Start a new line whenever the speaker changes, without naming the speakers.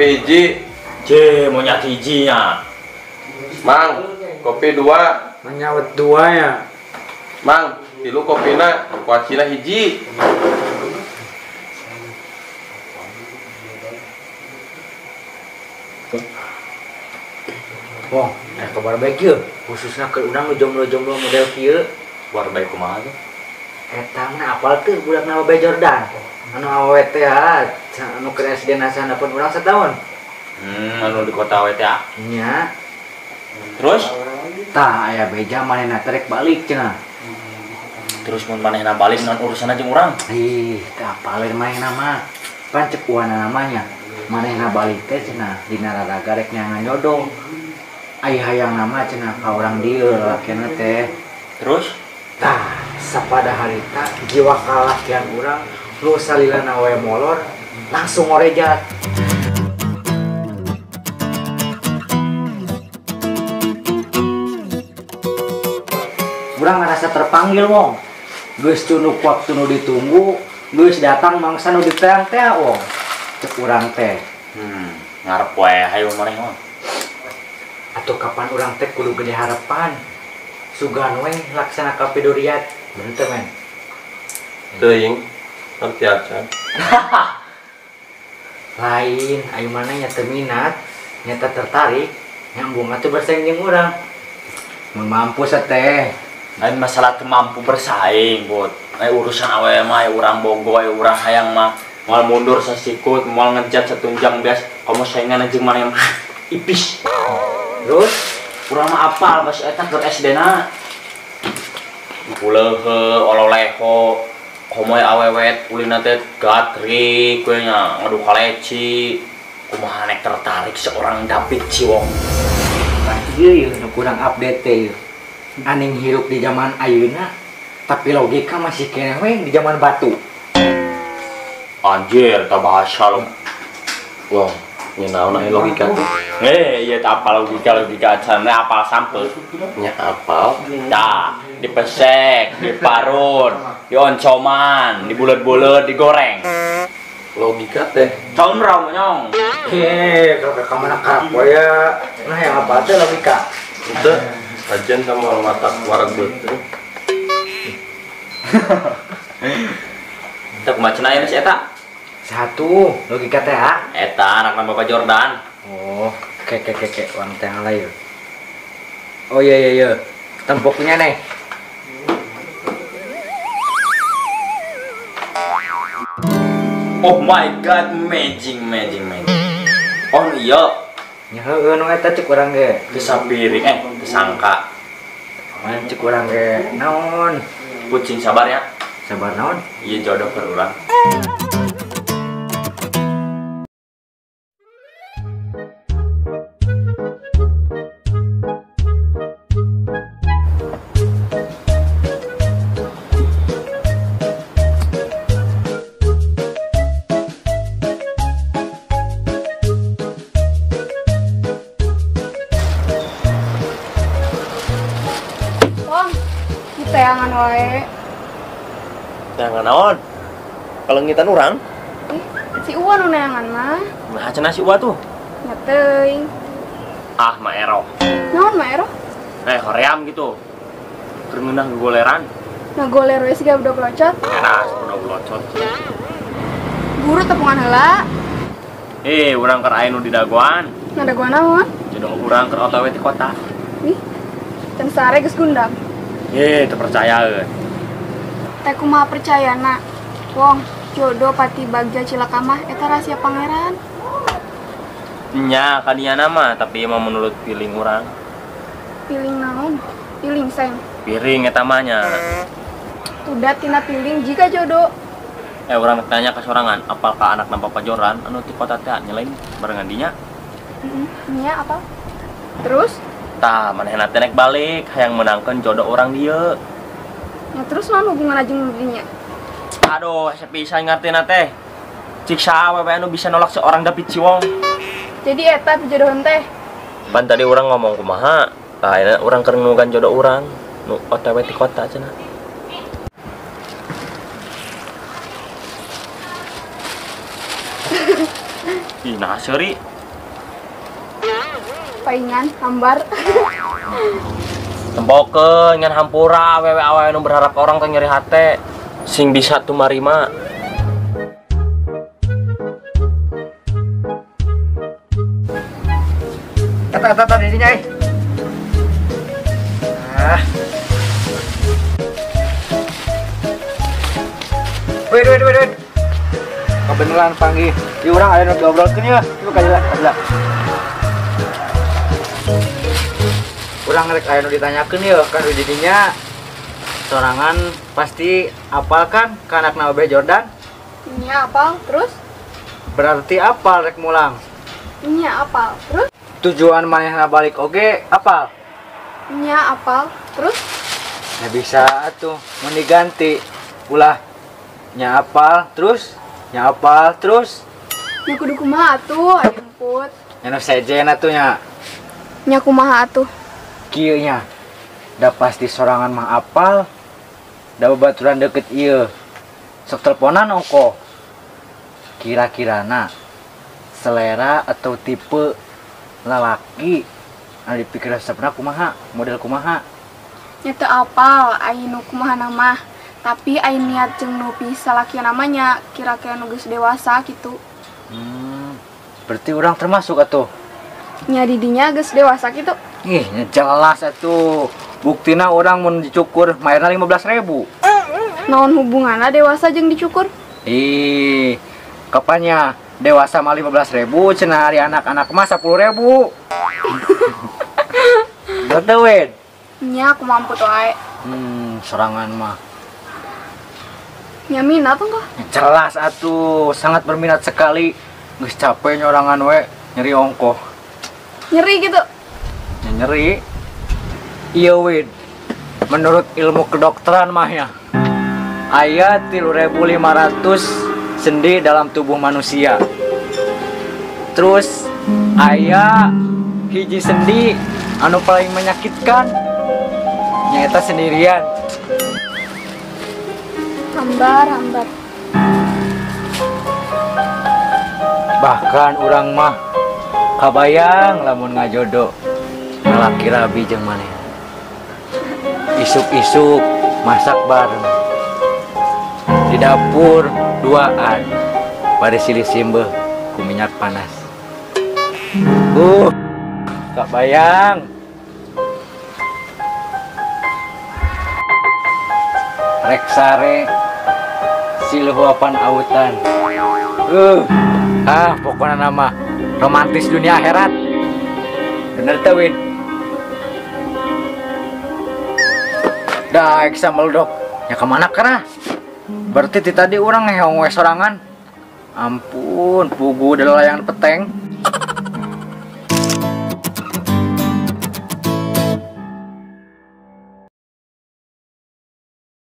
kopi hiji.
C mau nyat hijinya.
Mang, kopi 2.
Menyawet 2 ya.
Mang, tilu kopina kuacina hiji.
Wong, kabar baik ya. Khususnya ke urang nu jomblo-jomblo model kieu.
Kabar baik kumaha tuh?
Eta mah apal teu budak nama Bae Jordan. Anu awewe teh anu ke SD nasana pun urang setahun.
Anu di kota we teh.
Nya.
Terus?
Tah aya beja manehna terek balik cenah.
Terus mun manehna balik naon urusanna jeung urang?
Ih, tah apaleun manehna mah. Pancek uana namanya. Manehna balik teh cenah dina raraga rek nyangan jodoh. Aya hayang nama cenah ka urang dieu lalakina teh.
Terus?
Tah, sapada harita jiwa kalakian urang lu salilana we molor langsung ngorejat. Urang ngerasa terpanggil wong. Geus cunuk waktu nu ditunggu, geus datang mangsa nu diteang-teang wong. Cek urang teh.
Ngarep we hayu maneh mah.
Atuh kapan urang teh kudu gede harapan. Sugan we laksana kapiduriat. Bener teh men.
Teuing, ngerti acan.
Lain, ayo mana nyata minat, nyata tertarik, nyambung atuh bersaing jeung urang. Mun mampu teh.
Lain masalah teu mampu bersaing, Bud. Urusan awewe mah urang bogo, urang hayang mah moal mundur sasikut, moal ngecat satunjang beas, komo saingan jeung maneh mah ipis.
Terus
Urang mah apal bas eta keur SD-na. Uleuheuh, ololeho, komoy awewet ulina teh gatrik we nya ngadu kaleci. Kumaha nek tertarik seorang David Ciwong.
nah ieu nu kurang update teh ieu. Aning hirup di zaman ayeuna, tapi logika masih kene we di zaman batu.
Anjir, tah bahasa lu.
Wah, nyenaon aya logika tuh.
Iya tah apal logika acan apal sampel.
Nya apal.
Tah, dipesek, diparun, dioncoman, dibulet-bulet, digoreng.
Logika teh.
Comrong nyong.
Kalau ka mana karap we ya. Nah yang apa teh logika?
Itu ajen sama mata wareg beut.
Teu kumaha cenah aya si eta?
Satu, logika teh ha.
Eta anakna Bapak Jordan.
Oh, keke uang teh alay. Oh iya. Tempuknya nih.
Oh my god, magic. Oh iya,
Nya heueuh nu eta cek urang ge.
kesapiring kesangka.
Man cek urang ge naon?
Kucing sabar ya.
Sabar naon?
Iya jodoh keur urang.
Tayangan wae.
Jangan naon. Kalau ngitan urang,
Si Uwan nu neangan mah.
nah cenah si Uwa tuh.
Nya teuing.
Ah, mah ero.
Naon mah ero?
Hoream gitu. Keur ngeunah goleran.
Nah goler we siga budak locot.
Eras udah blocot.
Guru tepungan heula.
Urang keur aya nu di dagoan.
Nah da gua naon?
Jodoh urang keur OTW ti kota.
Ih. Can sare geus gundam.
Teu percaya euy.
Teh kumaha percayana? Wong, jodoh pati bagja cilaka mah eta rahasia pangeran.
Nya kadiana mah, tapi emang menurut feeling urang.
Piling naon? Piling seng.
Piring eta mah nya.
Tudat tina piling jika jodoh.
Urang tanya ke sorangan, apakah anak Bapak Jordan anu ti kota teh nyelain barengan dinya?
Nya apa? Terus?
Tah, manehna teh nek balik hayang menangkeun jodoh urang dieu.
Ya terus naon hubungan ajeng dinya?
Aduh, sepisa ngartina teh. Cik saha we anu bisa nolak seorang David Ciwong.
Jadi eta pijodohan teh.
Pan tadi urang ngomong kumaha? Tah, ayeuna urang keur nugan jodoh urang nu OTW ti kota cenah. Ih, nah seuri.
paingan hambar.
Tembokeun ngan hampura awewe nu berharap orang teh nyeri hate sing bisa tumarima.
Tata dirinya Wait. Kebenaran panggil. Di urang aya nu diobrolkeun ya. Coba kajilah. Urang rek aya nu ditanyakeun ya kan didinya. Sorangan pasti apal kan ka anakna Obe Jordan?
Nya apal, terus?
Berarti apal rek mulang.
Nya apal, terus?
Tujuan manehna balik oge apal.
Nya apal, terus?
Ya bisa atuh, mun diganti ulah nya apal terus, nya apal terus.
Nya kudu kumaha atuh, aya emput.
Nya nu sejen atuh nya.
Nya kumaha atuh?
Kieu nya. Da pasti sorangan mah apal. Da babaturan deket ieu. Sok teleponan ongko. Kira-kirana selera atau tipe lalaki anu dipikir resepna kumaha, model kumaha.
Nya teu apal aya nu kumaha mah. Tapi aya niat jeung nu pisah laki namanya kira-kira nu geus dewasa gitu.
Berarti orang termasuk atuh.
Nya didinya geus dewasa gitu.
Ih, nya jelas atuh. Buktina orang mun dicukur mayarna 15.000.
Naon hubunganna dewasa jeung dicukur?
Ih, kapannya dewasa mah 15.000 cenah ari anak-anak mah 10.000. Betul wed.
Nya aku mampu tuh ae.
Sorangan mah.
Nya minat enggak?
Jelas atuh, sangat berminat sekali. Geus capek nyorangan we, nyeri ongkoh.
Nyeri gitu.
Ya, nyeri. Iya wed. Menurut ilmu kedokteran mah ya. Aya 3.500 sendi dalam tubuh manusia. Terus aya hiji sendi anu paling menyakitkan nyaeta sendirian.
Hambar.
Bahkan orang mah kabayang lamun ngajodo ngalaki rabi jeung maneh. Isuk-isuk masak bareng di dapur duaan pada silih simbeh ku minyak panas. Kabayang. Rek sare siluhuapan autan. Pokoknya nama romantis dunia akhirat. Bener teh wid. Daek sambal dok. Ya kemana kena? Berarti tadi orang ngeong we sorangan. Ampun, pugu adalah layangan peteng.